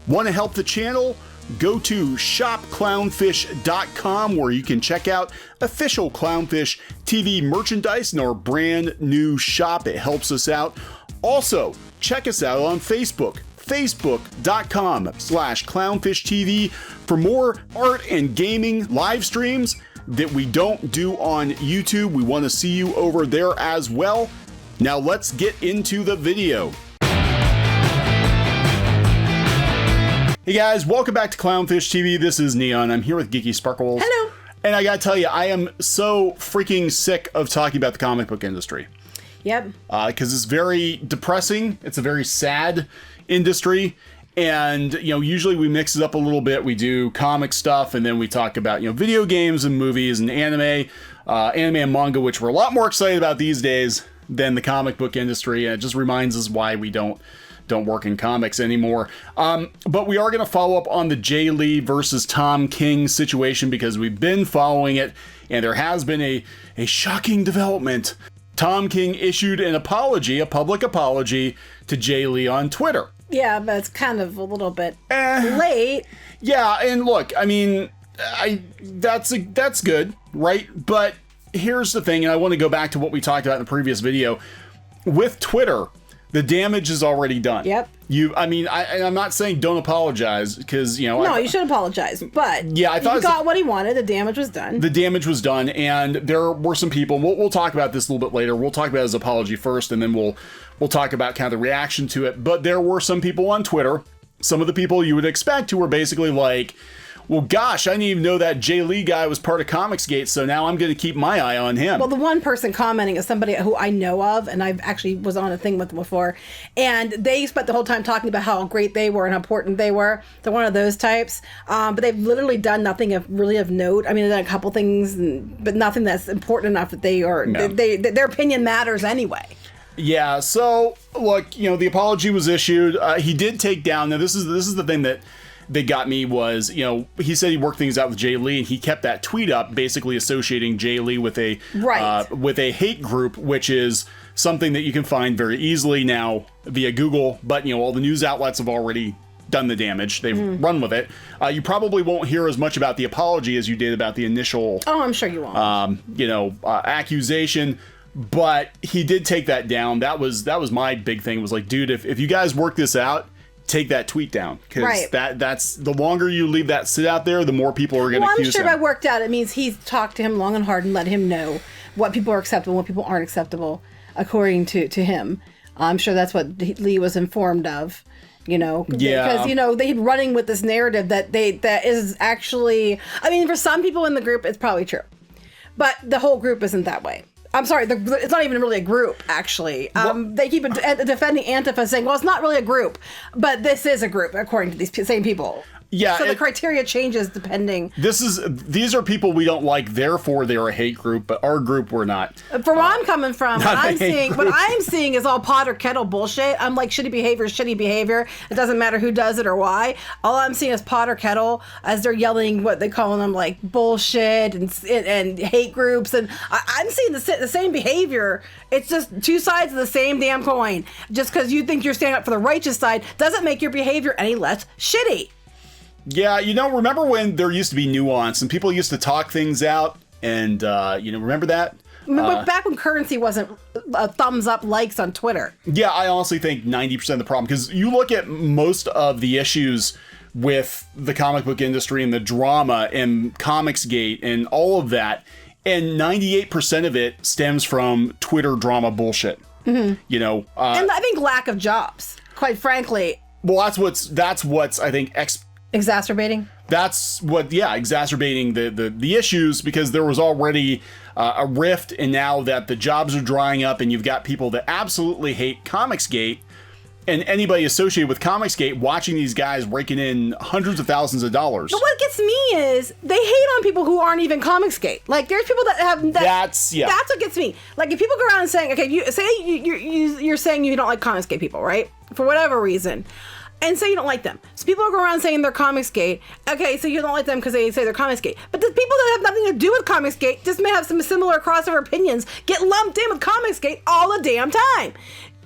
Want to help the channel? Go to shopclownfish.com where you can check out official Clownfish TV merchandise in our brand new shop. It helps us out. Also, check us out on Facebook, facebook.com/clownfishtv for more art and gaming live streams that we don't do on YouTube. We want to see you over there as well. Now let's get into the video. Hey guys, welcome back to Clownfish TV. This is Kneon. I'm here with Geeky Sparkles. Hello. And I gotta tell you, I am so freaking sick of talking about the comic book industry. Yep. Because it's very depressing. It's a very sad industry. And, you know, usually we mix it up a little bit. We do comic stuff, and then we talk about, you know, video games and movies and anime and manga, which we're a lot more excited about these days than the comic book industry. And it just reminds us why we don't work in comics anymore. But we are going to follow up on the Jae Lee versus Tom King situation because we've been following it, and there has been a shocking development. Tom King issued an apology, a public apology, to Jae Lee on Twitter. Yeah, but it's kind of a little bit late. Yeah, and look, I mean, that's good, right? But here's the thing, and I want to go back to what we talked about in the previous video. With Twitter, the damage is already done. Yep. I'm not saying don't apologize because, you know. No, you should apologize. But yeah, I thought he got what he wanted. The damage was done. The damage was done, and there were some people. We'll talk about this a little bit later. We'll talk about his apology first, and then we'll talk about kind of the reaction to it. But there were some people on Twitter, some of the people you would expect, who were basically like, well, gosh, I didn't even know that Jae Lee guy was part of comicsgate, so now I'm going to keep my eye on him. Well, the one person commenting is somebody who I know of, and I've actually was on a thing with them before, and they spent the whole time talking about how great they were and how important they were. They're one of those types, but they've literally done nothing of note. I mean, they've done a couple things, but nothing that's important enough that they are. No. Their opinion matters anyway. Yeah. So look, you know, the apology was issued. He did take down. Now, this is the thing that got me was, you know, he said he worked things out with Jae Lee, and he kept that tweet up basically associating Jae Lee with a hate group, which is something that you can find very easily now via Google. But, you know, all the news outlets have already done the damage. They've run with it. You probably won't hear as much about the apology as you did about the initial. Oh, I'm sure you won't. Accusation. But he did take that down. That was my big thing. Was like, dude, if you guys work this out, take that tweet down, because that's the longer you leave that sit out there, the more people are going to accuse him. I'm sure by worked out, it means he's talked to him long and hard and let him know what people are acceptable and what people aren't acceptable, according to him. I'm sure that's what Lee was informed of, you know. Yeah. Because, you know, they're running with this narrative that is actually, I mean, for some people in the group, it's probably true. But the whole group isn't that way. I'm sorry, it's not even really a group, actually. They keep defending Antifa, saying, well, it's not really a group, but this is a group, according to these same people. Yeah. So the criteria changes depending. These are people we don't like, therefore they're a hate group, but our group we're not. From where I'm coming from, what I'm seeing is all pot or kettle bullshit. I'm like, shitty behavior is shitty behavior. It doesn't matter who does it or why. All I'm seeing is pot or kettle as they're yelling what they call them, like bullshit and hate groups. And I'm seeing the same behavior. It's just two sides of the same damn coin. Just because you think you're standing up for the righteous side doesn't make your behavior any less shitty. Yeah, you know, remember when there used to be nuance and people used to talk things out and, remember that? Remember back when currency wasn't thumbs up likes on Twitter. Yeah, I honestly think 90% of the problem, because you look at most of the issues with the comic book industry and the drama and comicsgate and all of that, and 98% of it stems from Twitter drama bullshit. Mm-hmm. You know, and I think lack of jobs, quite frankly. Well, that's what's I think exacerbating. That's what, exacerbating the issues, because there was already a rift, and now that the jobs are drying up and you've got people that absolutely hate Comicsgate and anybody associated with Comicsgate watching these guys raking in hundreds of thousands of dollars. But what gets me is they hate on people who aren't even Comicsgate. Like, there's people that have that's what gets me. Like, if people go around saying, okay, you're saying you don't like Comicsgate people, right? For whatever reason. And say you don't like them. So people go around saying they're Comicsgate. Okay, so you don't like them because they say they're Comicsgate. But the people that have nothing to do with Comicsgate just may have some similar crossover opinions get lumped in with Comicsgate all the damn time.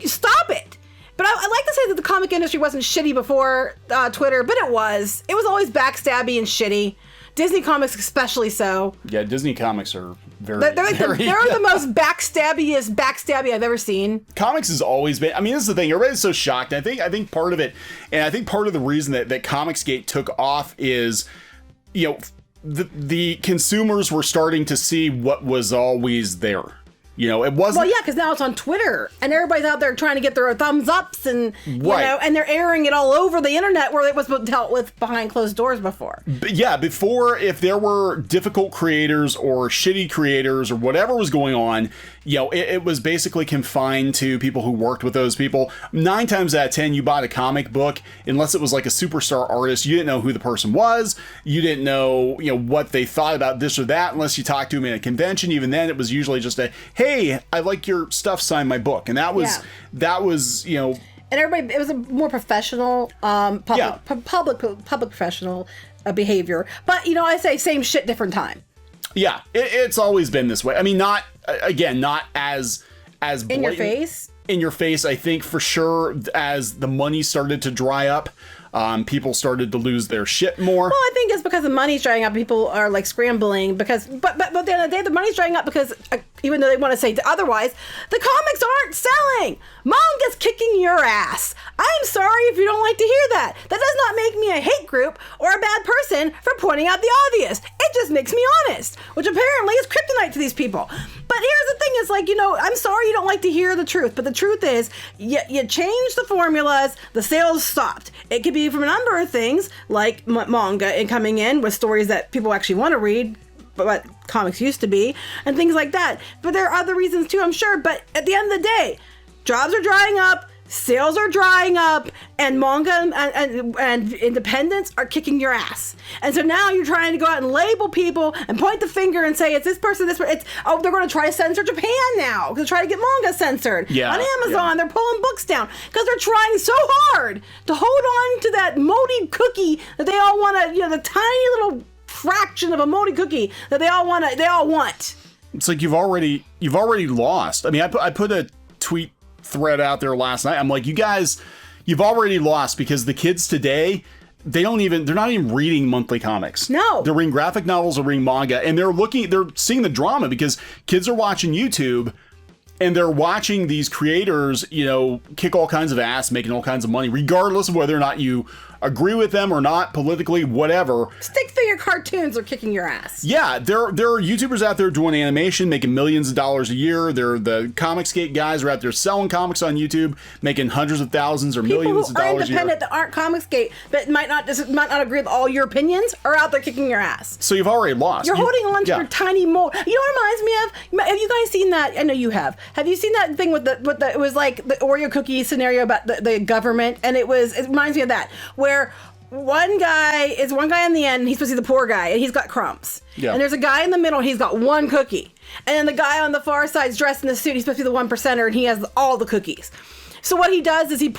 Stop it. But I like to say that the comic industry wasn't shitty before Twitter, but it was. It was always backstabby and shitty. Disney Comics especially so. Yeah, Disney Comics are very, they're the most backstabby I've ever seen. Comics has always been, I mean, this is the thing, everybody's so shocked. I think part of it, and I think part of the reason that comicsgate took off is, you know, the consumers were starting to see what was always there. You know, it wasn't. Well, yeah, because now it's on Twitter, and everybody's out there trying to get their thumbs ups, and you know, and they're airing it all over the internet where it was dealt with behind closed doors before. But yeah, before, if there were difficult creators or shitty creators or whatever was going on, you know, it was basically confined to people who worked with those people. 9 times out of 10, you bought a comic book, unless it was like a superstar artist, you didn't know who the person was, you didn't know, you know, what they thought about this or that, unless you talked to them in a convention. Even then, it was usually just a, hey, I like your stuff, sign my book. And that was, you know. And everybody, it was a more professional, public professional behavior. But, you know, I say same shit, different time. Yeah, it's always been this way. I mean, not as blatant, in your face. In your face, I think for sure, as the money started to dry up, people started to lose their shit more. Well, I think it's because the money's drying up. People are like scrambling because, but at the end of the day, the money's drying up because even though they want to say otherwise, the comics aren't selling. Manga's kicking your ass. I'm sorry if you don't like to hear that. That does not make me a hate group or a bad person for pointing out the obvious. It just makes me honest, which apparently is kryptonite to these people. But here's the thing, is like, you know, I'm sorry you don't like to hear the truth, but the truth is, you change the formulas, the sales stopped. It could be from a number of things, like manga and coming in with stories that people actually want to read, what comics used to be, and things like that. But there are other reasons too, I'm sure. But at the end of the day, jobs are drying up, sales are drying up, and manga and independents are kicking your ass. And so now you're trying to go out and label people and point the finger and say, it's this person, this person. They're going to try to censor Japan now. They're trying to get manga censored on Amazon. Yeah. They're pulling books down because they're trying so hard to hold on to that moldy cookie that they all want to, you know, the tiny little fraction of a moldy cookie that they all want. It's like you've already lost. I mean, I put a tweet thread out there last night. I'm like, you guys, you've already lost, because the kids today, they're not even reading monthly comics. No. They're reading graphic novels or reading manga, and they're seeing the drama because kids are watching YouTube and they're watching these creators, you know, kick all kinds of ass, making all kinds of money, regardless of whether or not you agree with them or not, politically, whatever. Stick figure cartoons are kicking your ass. Yeah, there are YouTubers out there doing animation, making millions of dollars a year. The comicsgate guys are out there selling comics on YouTube, making hundreds of thousands or millions of dollars a year. People who are independent that aren't comicsgate, but might not agree with all your opinions, are out there kicking your ass. So you've already lost. You're holding on to your tiny mold. You know what it reminds me of? Have you guys seen that? I know you have. Have you seen that thing with it was like the Oreo cookie scenario about the government? And it reminds me of that, where one guy in the end, and he's supposed to be the poor guy, and he's got crumbs. Yeah. And there's a guy in the middle, and he's got one cookie. And then the guy on the far side's dressed in the suit, he's supposed to be the 1%er, and he has all the cookies. So what he does is he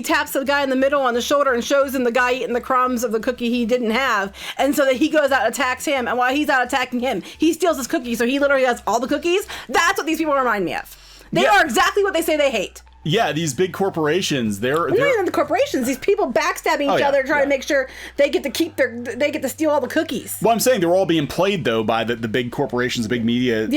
taps the guy in the middle on the shoulder and shows him the guy eating the crumbs of the cookie he didn't have. And so that he goes out and attacks him. And while he's out attacking him, he steals his cookie. So he literally has all the cookies. That's what these people remind me of. They are exactly what they say they hate. Yeah, these big corporations, they're not even the corporations. These people backstabbing each other, trying to make sure they get to steal all the cookies. Well, I'm saying they're all being played though by the big corporations, the big media,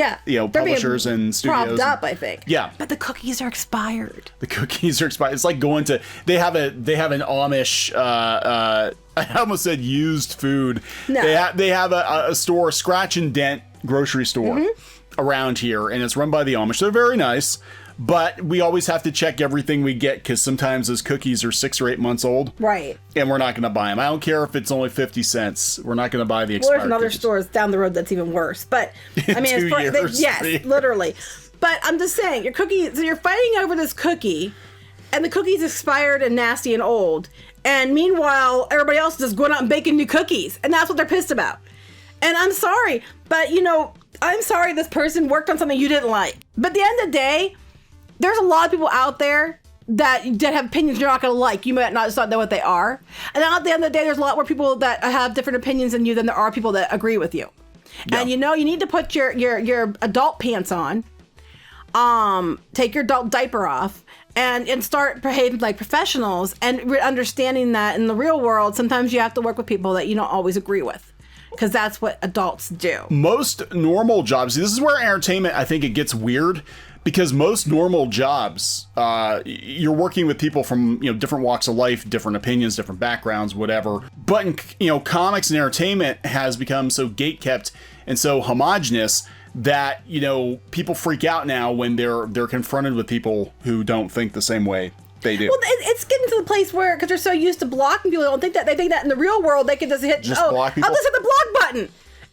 publishers and studios. Propped up, I think. Yeah, but the cookies are expired. It's like going to they have an Amish. I almost said used food. No. They have a store, Scratch and Dent grocery store around here, and it's run by the Amish. They're very nice. But we always have to check everything we get, because sometimes those cookies are 6 or 8 months old. Right. And we're not going to buy them. I don't care if it's only 50 cents. We're not going to buy the expired there's other stores down the road that's even worse. But, I mean, yes, literally. But I'm just saying, your cookie, so you're fighting over this cookie, and the cookie's expired and nasty and old. And meanwhile, everybody else is just going out and baking new cookies. And that's what they're pissed about. And I'm sorry, but, you know, I'm sorry this person worked on something you didn't like. But at the end of the day, there's a lot of people out there that have opinions you're not going to like. You might not just not know what they are. And at the end of the day, there's a lot more people that have different opinions than you than there are people that agree with you. Yeah. And you know, you need to put your adult pants on, take your adult diaper off, and start behaving like professionals and understanding that in the real world, sometimes you have to work with people that you don't always agree with. Because that's what adults do. Most normal jobs, this is where entertainment, I think it gets weird, because most normal jobs, you're working with people from, different walks of life, different opinions, different backgrounds, whatever. But in, comics and entertainment has become so gatekept and so homogenous that, people freak out now when they're confronted with people who don't think the same way they do. Well, it's getting to the place where, because they're so used to blocking people, they don't think that. They think that in the real world they can just hit, block people? I'll just hit the block button.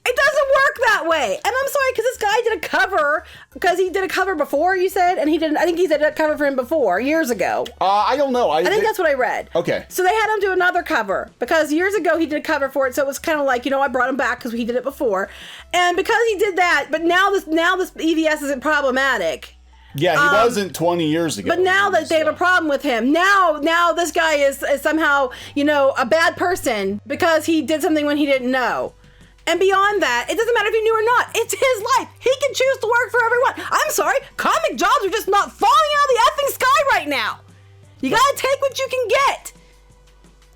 It doesn't work that way. And I'm sorry, because this guy did a cover, because he did a cover before, you said? And I think he did a cover for him before, years ago. I don't know. I think that's what I read. Okay. So they had him do another cover, because years ago he did a cover for it, so it was kind of like, I brought him back because he did it before. And because he did that, but now this EVS isn't problematic. Yeah, he wasn't 20 years ago. But now that they have a problem with him, now this guy is somehow, a bad person because he did something when he didn't know. And beyond that, it doesn't matter if he knew or not. It's his life. He can choose to work for everyone. I'm sorry, comic jobs are just not falling out of the effing sky right now. You gotta take what you can get.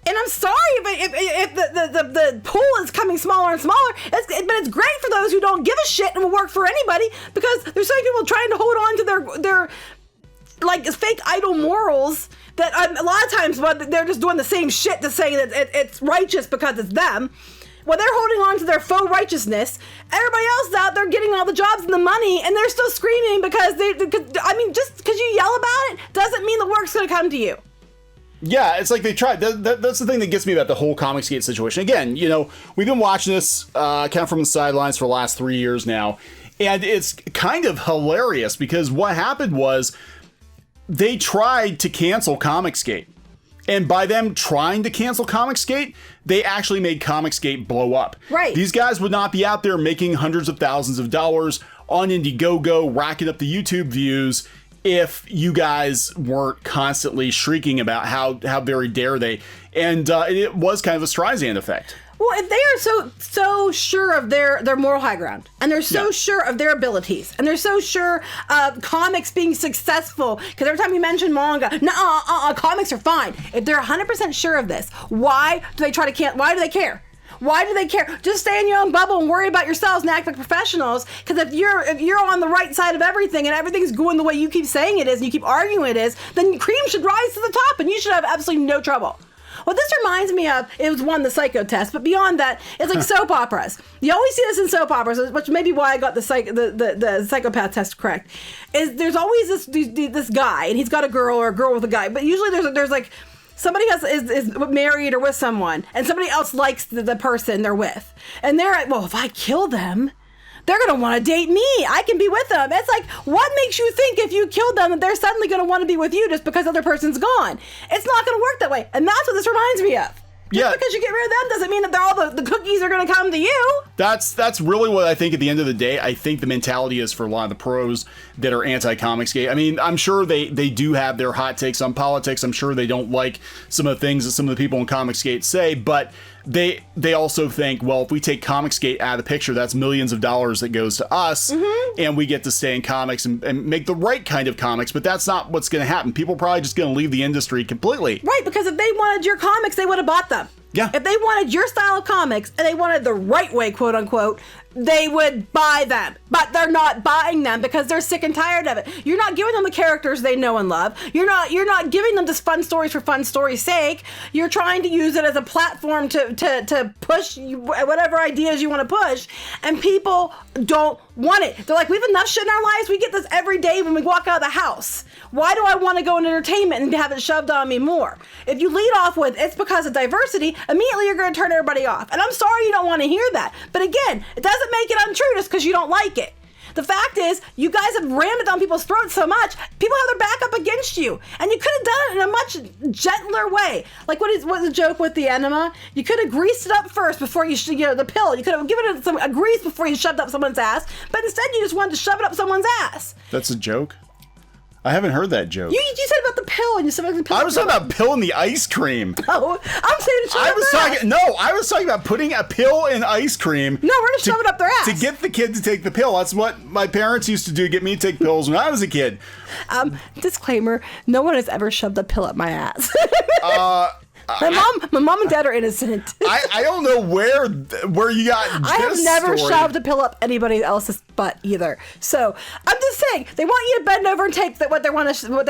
And I'm sorry if the pool is coming smaller and smaller, but it's great for those who don't give a shit and will work for anybody, because there's so many people trying to hold on to their like fake idol morals that a lot of times they're just doing the same shit to say that it's righteous because it's them. Well, they're holding on to their faux righteousness. Everybody else is out there getting all the jobs and the money, and they're still screaming because just because you yell about it doesn't mean the work's going to come to you. Yeah, it's like they tried. That's the thing that gets me about the whole comicsgate situation. Again, we've been watching this kind of from the sidelines for the last 3 years now, and it's kind of hilarious because what happened was they tried to cancel Comicsgate. And by them trying to cancel Comicsgate, they actually made Comicsgate blow up. Right. These guys would not be out there making hundreds of thousands of dollars on Indiegogo, racking up the YouTube views, if you guys weren't constantly shrieking about how very dare they. And it was kind of a Streisand effect. Well, if they are so sure of their moral high ground, and they're so sure of their abilities, and they're so sure of comics being successful, because every time you mention manga, comics are fine. If they're 100% sure of this, why do they why do they care? Why do they care? Just stay in your own bubble and worry about yourselves and act like professionals. Because if you're on the right side of everything and everything's going the way you keep saying it is and you keep arguing it is, then cream should rise to the top and you should have absolutely no trouble. What this reminds me of, it was the psycho test, but beyond that, it's like soap operas. You always see this in soap operas, which may be why I got the psychopath test correct. Is there's always this guy, and he's got a girl or a girl with a guy, but usually there's like somebody is married or with someone, and somebody else likes the person they're with, and they're like, well, if I kill them, they're going to want to date me. I can be with them. It's like, what makes you think if you killed them that they're suddenly going to want to be with you just because the other person's gone? It's not going to work that way. And that's what this reminds me of. Just because you get rid of them doesn't mean that they're all the cookies are going to come to you. That's really what I think at the end of the day. I think the mentality is for a lot of the pros that are anti-Comicsgate. I mean, I'm sure they do have their hot takes on politics. I'm sure they don't like some of the things that some of the people in Comicsgate say, but they also think, well, if we take Comicsgate out of the picture, that's millions of dollars that goes to us, and we get to stay in comics and make the right kind of comics, but that's not what's going to happen. People are probably just going to leave the industry completely. Right, because if they wanted your comics, they would have bought them. Yeah. If they wanted your style of comics and they wanted the right way, quote unquote, they would buy them. But they're not buying them because they're sick and tired of it. You're not giving them the characters they know and love. You're not giving them just fun stories for fun stories' sake. You're trying to use it as a platform to push whatever ideas you want to push, and people don't want it. They're like, we have enough shit in our lives. We get this every day when we walk out of the house. Why do I want to go in entertainment and have it shoved on me more? If you lead off with, it's because of diversity, immediately you're going to turn everybody off. And I'm sorry you don't want to hear that. But again, it doesn't make it untrue just because you don't like it. The fact is, you guys have rammed it down people's throats so much, people have their back up against you. And you could have done it in a much gentler way. Like, what's the joke with the enema? You could have greased it up first before the pill. You could have given it a grease before you shoved up someone's ass. But instead, you just wanted to shove it up someone's ass. That's a joke? I haven't heard that joke. You said about the pill, and you said about the pill. I was talking about pill in the ice cream. Oh, I'm saying to shove it up their ass. I was talking about putting a pill in ice cream. No, we're gonna shove it up their ass. To get the kid to take the pill. That's what my parents used to do, get me to take pills when I was a kid. Disclaimer, no one has ever shoved a pill up my ass. My mom and dad are innocent. I don't know where you got this I have never story. shoved a pill up anybody else's butt either. So I'm just saying they want you to bend over and take what they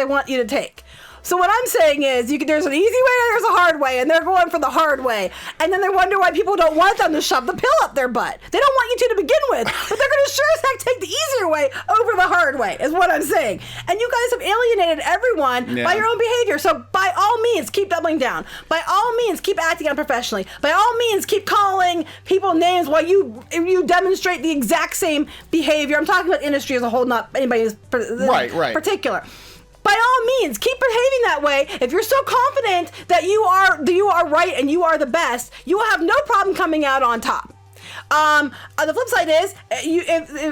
want you to take. So what I'm saying is, there's an easy way and there's a hard way, and they're going for the hard way. And then they wonder why people don't want them to shove the pill up their butt. They don't want you to begin with, but they're going to sure as heck take the easier way over the hard way, is what I'm saying. And you guys have alienated everyone by your own behavior. So by all means, keep doubling down. By all means, keep acting unprofessionally. By all means, keep calling people names while you demonstrate the exact same behavior. I'm talking about industry as a whole, not anybody right. particular. By all means, keep behaving that way. If you're so confident that you are right and you are the best, you will have no problem coming out on top. The flip side is,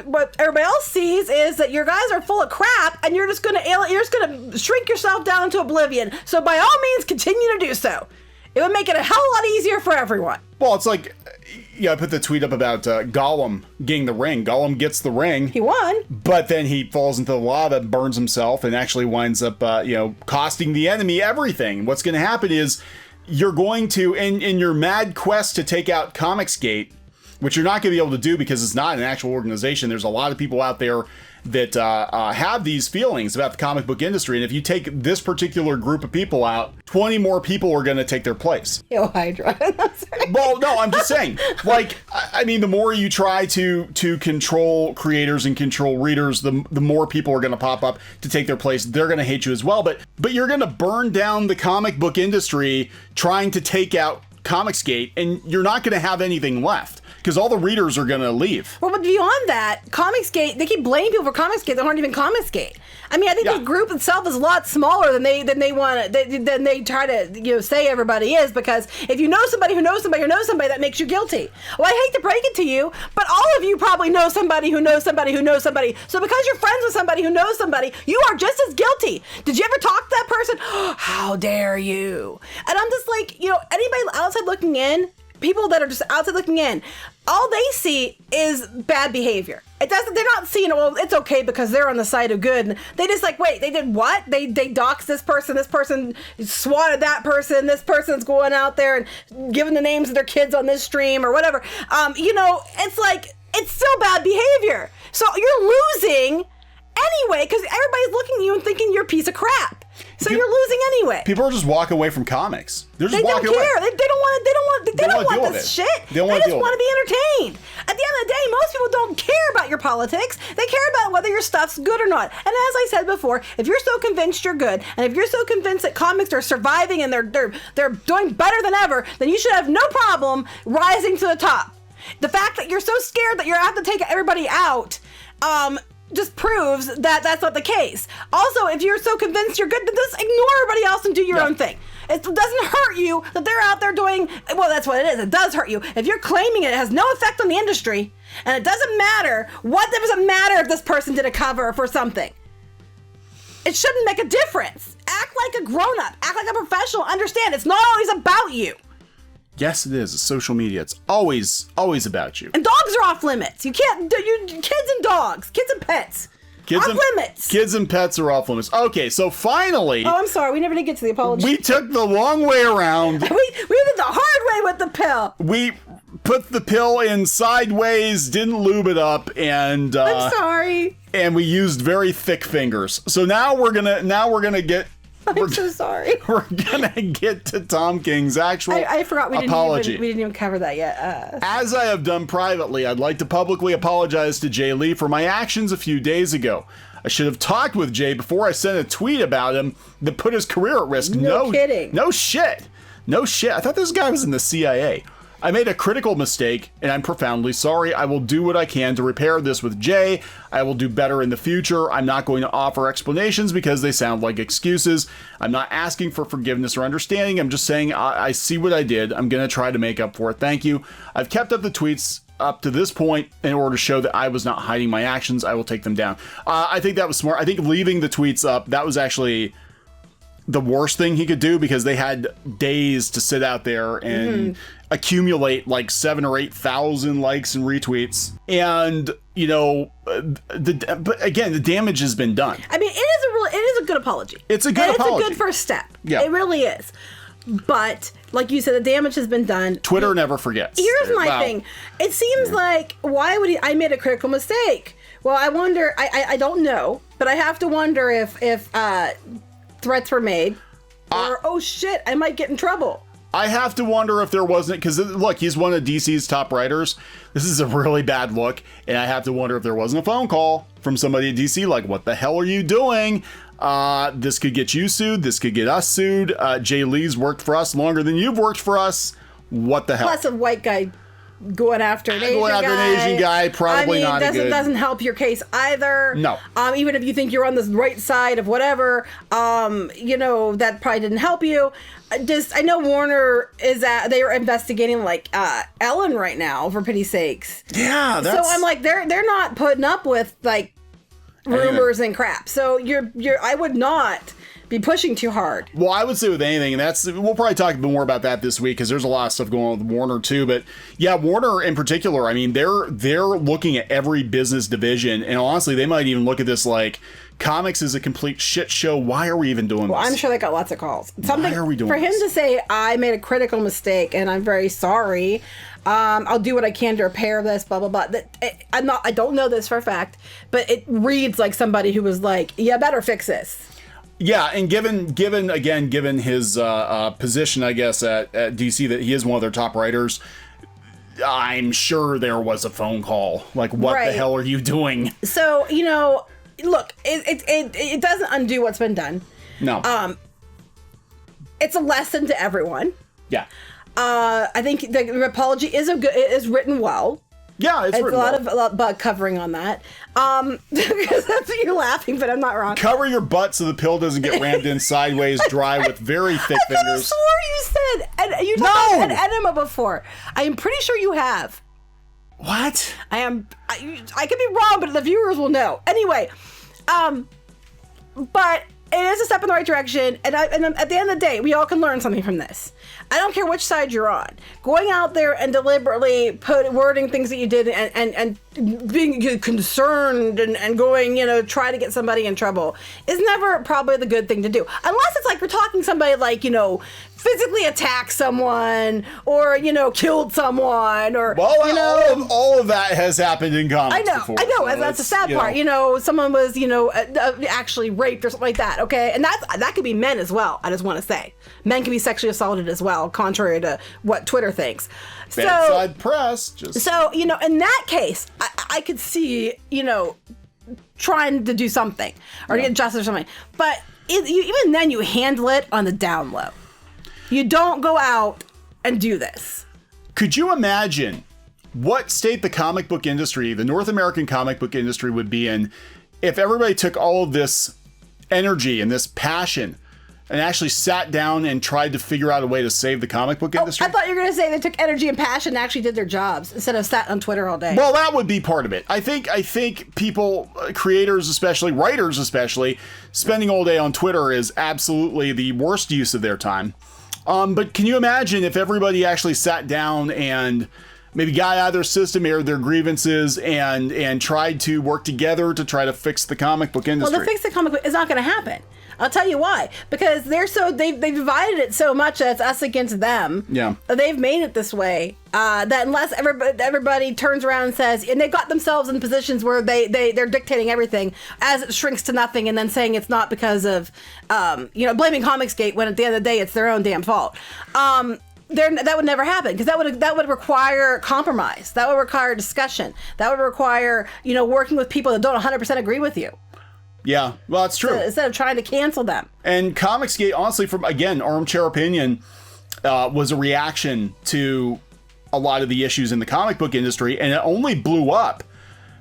what everybody else sees is that your guys are full of crap, and you're just gonna shrink yourself down into oblivion. So by all means, continue to do so. It would make it a hell of a lot easier for everyone. Well, it's like, I put the tweet up about Gollum getting the ring. Gollum gets the ring. He won. But then he falls into the lava, burns himself, and actually winds up, costing the enemy everything. What's going to happen is you're going to, in your mad quest to take out comicsgate, which you're not going to be able to do because it's not an actual organization. There's a lot of people out there that have these feelings about the comic book industry. And if you take this particular group of people out, 20 more people are going to take their place. Yo, Hydra. Well, no, I'm just saying, the more you try to control creators and control readers, the more people are going to pop up to take their place. They're going to hate you as well. But you're going to burn down the comic book industry trying to take out comicsgate, and you're not going to have anything left. Because all the readers are going to leave. Well, but beyond that, Comicsgate, they keep blaming people for Comicsgate that aren't even Comicsgate. I mean, I think the group itself is a lot smaller than they try to say everybody is, because if you know somebody who knows somebody who knows somebody, that makes you guilty. Well, I hate to break it to you, but all of you probably know somebody who knows somebody who knows somebody. So because you're friends with somebody who knows somebody, you are just as guilty. Did you ever talk to that person? How dare you? And I'm just like, anybody outside looking in, people that are just outside looking in, all they see is bad behavior. They're not seeing, well, it's okay because they're on the side of good. They just wait, they did what? They doxed this person swatted that person, this person's going out there and giving the names of their kids on this stream or whatever. It's still bad behavior. So you're losing anyway because everybody's looking at you and thinking you're a piece of crap. So you're losing anyway. People are just walking away from comics. They're just walking away. They don't want this shit. They just want to be entertained. At the end of the day, most people don't care about your politics. They care about whether your stuff's good or not. And as I said before, if you're so convinced you're good, and if you're so convinced that comics are surviving and they're doing better than ever, then you should have no problem rising to the top. The fact that you're so scared that you're going to have to take everybody out, just proves that that's not the case. Also, if you're so convinced you're good, then just ignore everybody else and do your own thing. It doesn't hurt you that they're out there doing, well, that's what it is. It does hurt you. If you're claiming it has no effect on the industry, and it doesn't matter, what does it matter if this person did a cover for something? It shouldn't make a difference. Act like a grown-up. Act like a professional. Understand, it's not always about you. Yes, it is. It's social media. It's always about you. And dogs are off limits. You can't do kids and dogs, kids and pets. Limits. Kids and pets are off limits. Okay, so finally. Oh, I'm sorry. We never did get to the apology. We took the long way around. we did the hard way with the pill. We put the pill in sideways, didn't lube it up, and I'm sorry. And we used very thick fingers. So now we're gonna get. I'm so sorry. We're gonna get to Tom King's actual I forgot we apology. We didn't even cover that yet. As I have done privately, I'd like to publicly apologize to Jae Lee for my actions a few days ago. I should have talked with Jay before I sent a tweet about him that put his career at risk. No kidding. No shit. I thought this guy was in the CIA. I made a critical mistake, and I'm profoundly sorry. I will do what I can to repair this with Jay. I will do better in the future. I'm not going to offer explanations because they sound like excuses. I'm not asking for forgiveness or understanding. I'm just saying I see what I did. I'm going to try to make up for it. Thank you. I've kept up the tweets up to this point, in order to show that I was not hiding my actions, I will take them down. I think that was smart. I think leaving the tweets up, that was actually the worst thing he could do, because they had days to sit out there and accumulate like 7,000 or 8,000 likes and retweets. And, you know, but again, the damage has been done. I mean, it is a good apology. It's a good apology. It's a good first step. Yeah. It really is. But like you said, the damage has been done. Twitter never forgets. Here's my thing. It seems like, why would I made a critical mistake? Well, I wonder, I don't know, but I have to wonder if threats were made, or oh shit, I might get in trouble. I have to wonder if there wasn't, because look, he's one of DC's top writers. This is a really bad look, and I have to wonder if there wasn't a phone call from somebody at DC like, what the hell are you doing? This could get you sued. This could get us sued. Jae Lee's worked for us longer than you've worked for us. What the hell? Plus a white guy going after an Asian guy, probably not good. Doesn't help your case either. No. Even if you think you're on the right side of whatever, you know, that probably didn't help you. I know Warner they are investigating like Ellen right now, for pity's sakes. Yeah, so I'm like, they're not putting up with like rumors and crap. So I would not be pushing too hard. Well, I would say with anything, and we'll probably talk a bit more about that this week, because there's a lot of stuff going on with Warner too. But yeah, Warner in particular, I mean, they're looking at every business division, and honestly, they might even look at this like, comics is a complete shit show. Why are we even doing this? Well, I'm sure they got lots of calls. Why are we doing for him this? To say, I made a critical mistake and I'm very sorry. I'll do what I can to repair this, blah, blah, blah. I don't know this for a fact, but it reads like somebody who was like, yeah, better fix this. Yeah, and given his position, I guess, at DC, that he is one of their top writers, I'm sure there was a phone call. Like, what the hell are you doing? So, you know, look, it doesn't undo what's been done. No. It's a lesson to everyone. Yeah. I think the apology is written well. Yeah, it's written well. A lot of butt covering on that. Because that's what you're laughing, but I'm not wrong. Cover your butt so the pill doesn't get rammed in sideways, dry with very thick fingers. I swore you said, and you talked about an enema before. I am pretty sure you have. What? I could be wrong, but the viewers will know. Anyway, but it is a step in the right direction, and at the end of the day, we all can learn something from this. I don't care which side you're on. Going out there and deliberately wording things that you did and being concerned and going, you know, try to get somebody in trouble is never probably the good thing to do. Unless it's like you're talking to somebody like, you know, physically attacked someone or, you know, killed someone or, well, you know. All of that has happened in comics before. I know, so that's the sad part. You know, someone was, you know, actually raped or something like that, okay? And that could be men as well, I just want to say. Men can be sexually assaulted as well, contrary to what Twitter thinks. Bedside press. So, you know, in that case, I could see, you know, trying to do something or get justice or something. But even then, you handle it on the down low. You don't go out and do this. Could you imagine what state the comic book industry, the North American comic book industry, would be in if everybody took all of this energy and this passion and actually sat down and tried to figure out a way to save the comic book industry? I thought you were going to say they took energy and passion and actually did their jobs instead of sat on Twitter all day. Well, that would be part of it. I think people, creators especially, writers especially, spending all day on Twitter is absolutely the worst use of their time. But can you imagine if everybody actually sat down and maybe got out of their system, aired their grievances, and tried to work together to try to fix the comic book industry? Well, to fix the comic book is not going to happen. I'll tell you why. Because they've divided it so much that it's us against them. Yeah. They've made it this way that unless everybody turns around and says, and they've got themselves in positions where they're dictating everything as it shrinks to nothing, and then saying it's not because of you know, blaming comicsgate when at the end of the day it's their own damn fault. That would never happen, because that would require compromise. That would require discussion. That would require, you know, working with people that don't 100% agree with you. Yeah, well, that's true. Instead of trying to cancel them. And comicsgate, honestly, from, again, armchair opinion, was a reaction to a lot of the issues in the comic book industry, and it only blew up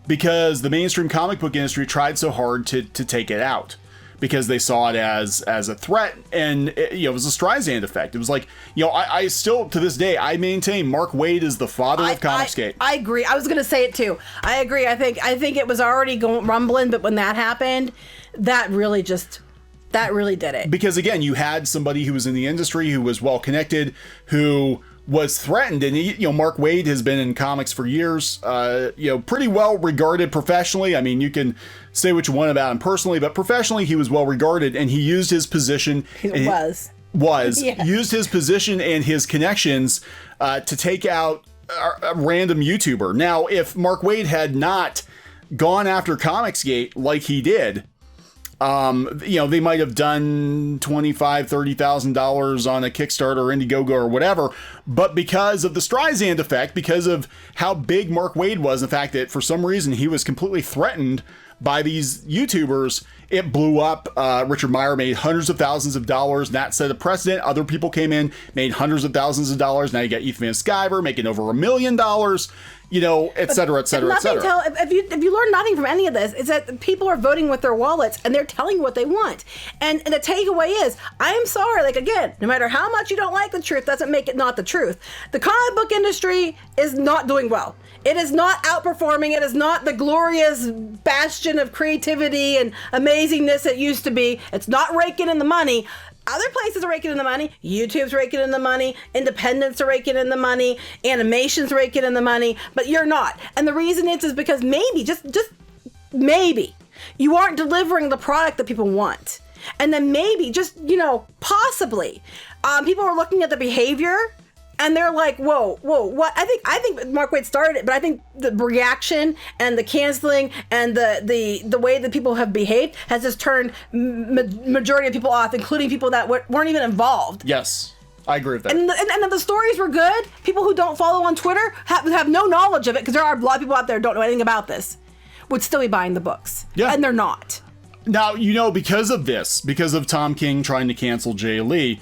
because the mainstream comic book industry tried so hard to take it out. because they saw it as a threat, and it was a Streisand effect. It was like, I still to this day I maintain Mark Waid is the father of comicsgate. I agree. I was going to say it too. I agree. I think it was already rumbling, but when that happened, that really did it. Because again, you had somebody who was in the industry, who was well connected, who was threatened, and Mark Waid has been in comics for years, pretty well regarded professionally. I mean, you can say what you want about him personally, but professionally he was well regarded, and he used his position. Used his position and his connections to take out a random YouTuber. Now, if Mark Waid had not gone after Comicsgate like he did, they might have done $25,000-$30,000 on a Kickstarter or Indiegogo or whatever, but because of the Streisand effect, because of how big Mark Waid was, the fact that for some reason he was completely threatened by these YouTubers, it blew up. Richard Meyer made hundreds of thousands of dollars, and that set a precedent. Other people came in, made hundreds of thousands of dollars. Now you got Ethan Van Sciver making over $1 million. Et cetera, et cetera, et cetera. If you learn nothing from any of this, is that people are voting with their wallets and they're telling you what they want. And the takeaway is, I am sorry, again, no matter how much you don't like the truth, doesn't make it not the truth. The comic book industry is not doing well. It is not outperforming. It is not the glorious bastion of creativity and amazingness it used to be. It's not raking in the money. Other places are raking in the money. YouTube's raking in the money. Independents are raking in the money. Animation's raking in the money. But you're not. And the reason is because maybe, just maybe, you aren't delivering the product that people want. And then maybe, possibly, people are looking at the behavior and they're like, whoa, what? I think Mark Waid started it, but I think the reaction and the canceling and the way that people have behaved has just turned majority of people off, including people that weren't even involved. Yes, I agree with that. And the stories were good. People who don't follow on Twitter have no knowledge of it, because there are a lot of people out there who don't know anything about this, would still be buying the books. Yeah. And they're not. Now, because of Tom King trying to cancel Jae Lee,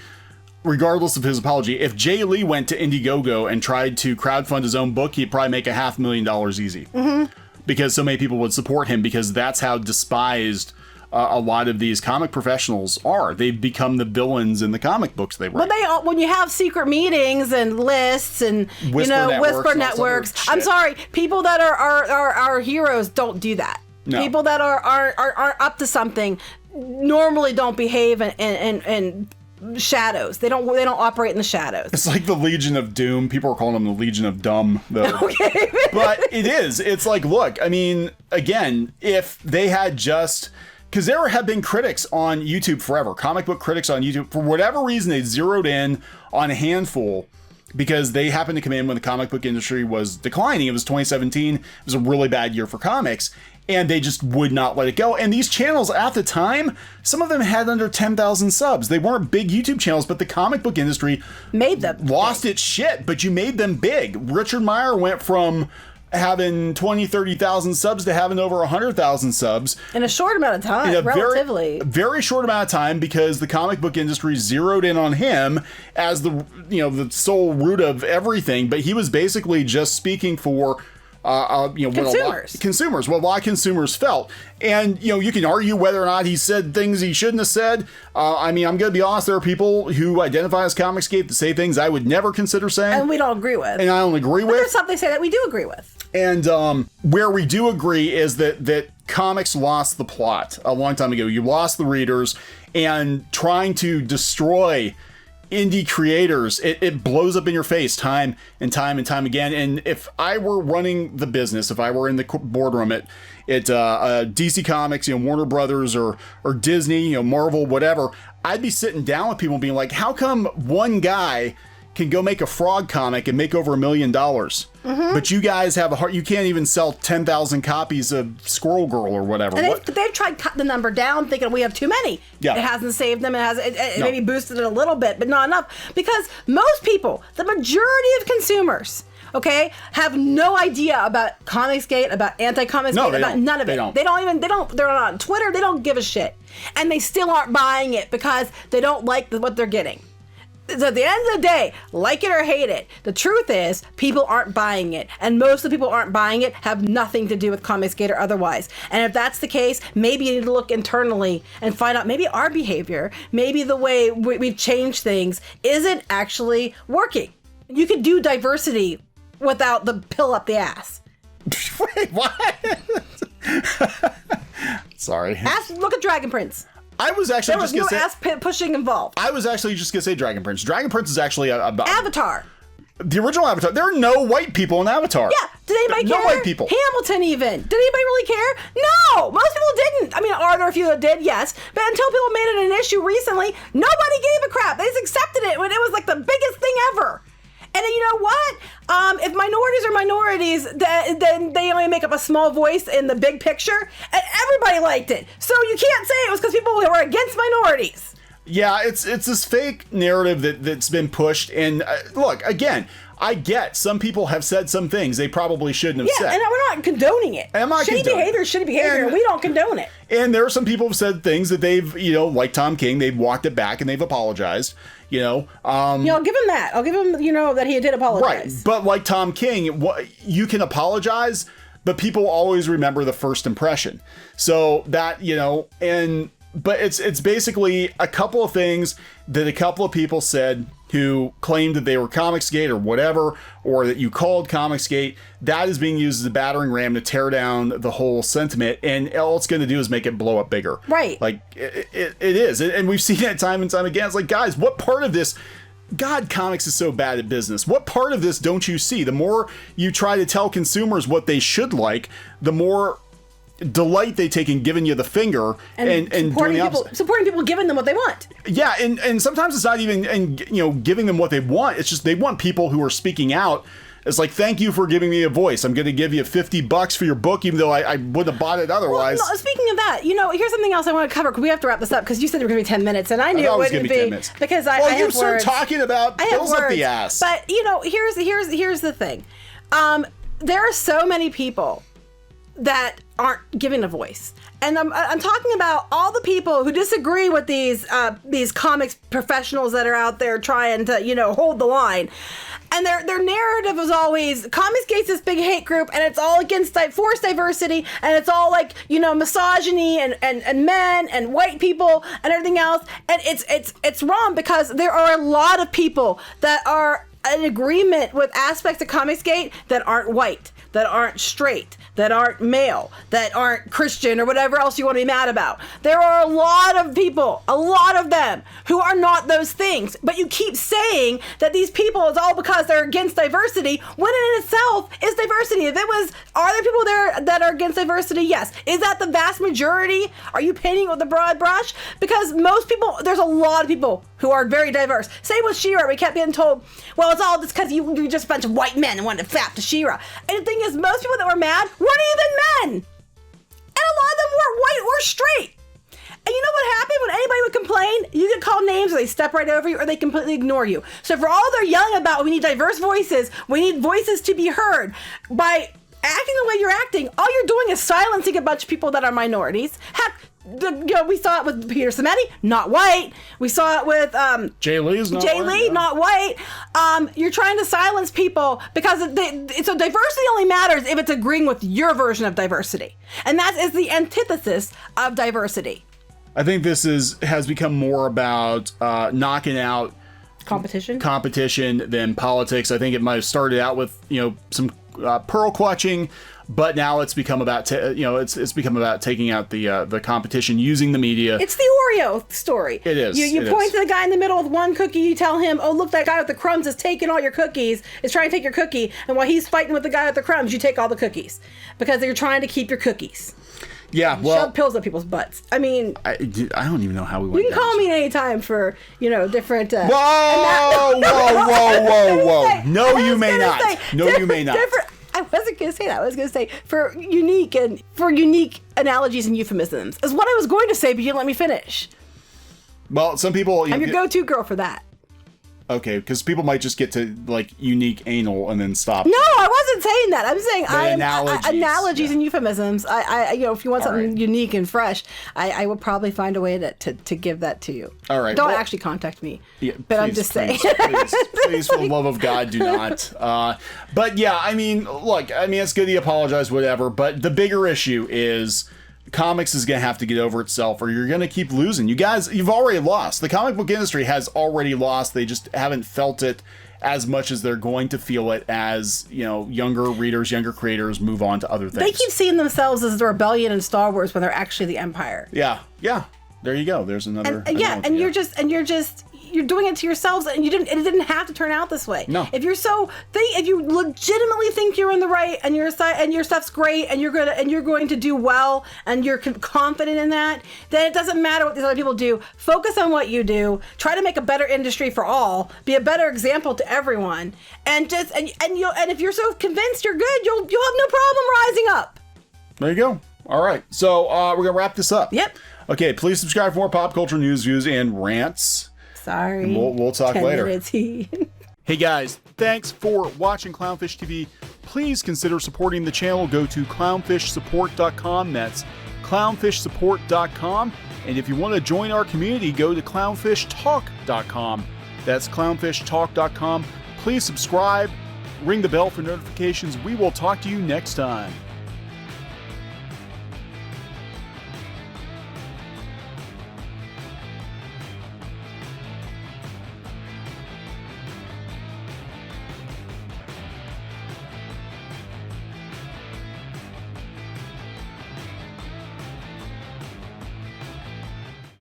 regardless of his apology, if Jae Lee went to Indiegogo and tried to crowdfund his own book, he'd probably make $500,000 easy. Mm-hmm. Because so many people would support him, because that's how despised a lot of these comic professionals are. They've become the villains in the comic books they write. But when you have secret meetings and lists and whisper networks, I'm sorry, people that are heroes don't do that. No. People that are up to something normally don't behave in shadows. They don't operate in the shadows. It's like the Legion of Doom. People are calling them the Legion of Dumb, though. Okay. But it is. It's like, look, I mean, again, if they had just... Because there have been critics on YouTube forever, comic book critics on YouTube. For whatever reason, they zeroed in on a handful because they happened to come in when the comic book industry was declining. It was 2017. It was a really bad year for comics. And they just would not let it go. And these channels at the time, some of them had under 10,000 subs. They weren't big YouTube channels, but the comic book industry made them lost its shit, but you made them big. Richard Meyer went from having 20, 30,000 subs to having over 100,000 subs. In a short amount of time, relatively. Very short amount of time, because the comic book industry zeroed in on him as the sole root of everything. But he was basically just speaking for consumers. What a lot of consumers felt. And, you can argue whether or not he said things he shouldn't have said. I mean, I'm going to be honest, there are people who identify as Comicsgate that say things I would never consider saying. And we don't agree with. And I don't agree with. There's something they say that we do agree with. And where we do agree is that comics lost the plot a long time ago. You lost the readers, and trying to destroy indie creators, it blows up in your face time and time and time again. And if I were running the business, if I were in the boardroom at DC Comics, Warner Brothers or Disney, Marvel, whatever, I'd be sitting down with people and being like, how come one guy can go make a frog comic and make over $1 million, but you guys have a heart? You can't even sell 10,000 copies of Squirrel Girl or whatever. And they've tried cutting the number down, thinking we have too many. Yeah. It hasn't saved them. It maybe boosted it a little bit, but not enough, because most people, the majority of consumers, have no idea about Comicsgate, about anti-Comicsgate, about none of it. They're not on Twitter. They don't give a shit, and they still aren't buying it because they don't like what they're getting. So at the end of the day, like it or hate it, the truth is people aren't buying it. And most of the people who aren't buying it have nothing to do with comicsgate or otherwise. And if that's the case, maybe you need to look internally and find out maybe our behavior, maybe the way we've changed things isn't actually working. You could do diversity without the pill up the ass. Wait, what? Sorry. Look at Dragon Prince. I was actually just going to say... There was no ass pushing involved. I was actually just going to say Dragon Prince. Dragon Prince is actually about... Avatar. The original Avatar. There are no white people in Avatar. Yeah. Did anybody care? No white people. Hamilton even. Did anybody really care? No. Most people didn't. I mean, are there a few that did? Yes. But until people made it an issue recently, nobody gave a crap. They just accepted it when it was like the biggest thing ever. And then you know what? If minorities are minorities, then they only make up a small voice in the big picture, and everybody liked it. So you can't say it was because people were against minorities. Yeah, it's this fake narrative that's been pushed. And look, again, I get some people have said some things they probably shouldn't have said. Yeah, and we're not condoning it. Shitty behavior, and we don't condone it. And there are some people who have said things that they've, like Tom King, they've walked it back and they've apologized. I'll give him that. I'll give him, that he did apologize. Right, but like Tom King, you can apologize, but people always remember the first impression. So that, but it's basically a couple of things that a couple of people said who claimed that they were Comicsgate or whatever, or that you called Comicsgate. That is being used as a battering ram to tear down the whole sentiment, and all it's going to do is make it blow up bigger. Right. Like, it is. And we've seen it time and time again. It's like, guys, what part of this... God, comics is so bad at business. What part of this don't you see? The more you try to tell consumers what they should like, the more delight they take in giving you the finger and doing the opposite. Supporting people, giving them what they want. Yeah, and sometimes it's not even giving them what they want. It's just they want people who are speaking out. It's like, thank you for giving me a voice. I'm going to give you $50 for your book, even though I wouldn't have bought it otherwise. Well, no, speaking of that, here's something else I want to cover, because we have to wrap this up, because you said there were going to be 10 minutes, and I knew it wouldn't be 10 minutes. Because I have you words. start talking about pills up the ass. But here's the thing. There are so many people that aren't given a voice. And I'm talking about all the people who disagree with these comics professionals that are out there trying to, hold the line. And their narrative is always, Comicsgate's this big hate group, and it's all against forced diversity, and it's all like, misogyny and men and white people and everything else. And it's wrong, because there are a lot of people that are in agreement with aspects of Comicsgate that aren't white, that aren't straight, that aren't male, that aren't Christian, or whatever else you want to be mad about. There are a lot of people, a lot of them, who are not those things. But you keep saying that these people is all because they're against diversity, when in itself is diversity. Are there people there that are against diversity? Yes. Is that the vast majority? Are you painting with a broad brush? Because most people, there's a lot of people who are very diverse. Same with She-Ra. We kept being told, well, it's all just because you're just a bunch of white men and wanted to flap to She-Ra. And the thing is, most people that were mad weren't even men. And a lot of them weren't white or straight. And you know what happened when anybody would complain? You could call names, or they step right over you, or they completely ignore you. So for all they're yelling about, we need diverse voices, we need voices to be heard. By acting the way you're acting, all you're doing is silencing a bunch of people that are minorities. Heck, we saw it with Peter Samedi, not white. We saw it with Jae Lee is not Jae white. Lee, not white. You're trying to silence people because so diversity only matters if it's agreeing with your version of diversity, and that is the antithesis of diversity. I think this has become more about knocking out competition than politics. I think it might have started out with some pearl clutching, but now it's become about it's become about taking out the competition using the media. It's the Oreo story. It is. You point to the guy in the middle with one cookie. You tell him, "Oh, look, that guy with the crumbs is taking all your cookies. Is trying to take your cookie." And while he's fighting with the guy with the crumbs, you take all the cookies because you're trying to keep your cookies. Yeah, well, shove pills up people's butts. I mean, I don't even know how we went. You can call me anytime for different. Whoa! No, you may not. No, you may not. I wasn't going to say that. I was going to say for unique analogies and euphemisms is what I was going to say, but you didn't let me finish. Well, some people. I'm your go-to girl for that. Okay, because people might just get to like unique anal and then stop. No, I wasn't saying that. I'm saying analogies and euphemisms. I if you want something unique and fresh, I will probably find a way to give that to you. All right. Don't actually contact me. Yeah, but please, I'm just saying. Please, for the love of God, do not. But yeah, I mean, look, I mean, it's good to apologize, whatever. But the bigger issue is comics is going to have to get over itself, or you're going to keep losing. You guys, you've already lost. The comic book industry has already lost. They just haven't felt it as much as they're going to feel it as, you know, younger readers, younger creators move on to other things. They keep seeing themselves as the rebellion in Star Wars when they're actually the Empire. Yeah. There you go. There's another. You're doing it to yourselves, and it didn't have to turn out this way. No. If you legitimately think you're in the right, and your stuff's great, and you're going to do well, and you're confident in that, then it doesn't matter what these other people do. Focus on what you do. Try to make a better industry for all. Be a better example to everyone. And if you're so convinced you're good, you'll have no problem rising up. There you go. All right. So we're gonna wrap this up. Yep. Okay. Please subscribe for more pop culture news, views, and rants. Sorry. And we'll talk later. Hey guys, thanks for watching Clownfish TV. Please consider supporting the channel. Go to clownfishsupport.com. That's clownfishsupport.com. And if you want to join our community, go to clownfishtalk.com. That's clownfishtalk.com. Please subscribe, ring the bell for notifications. We will talk to you next time.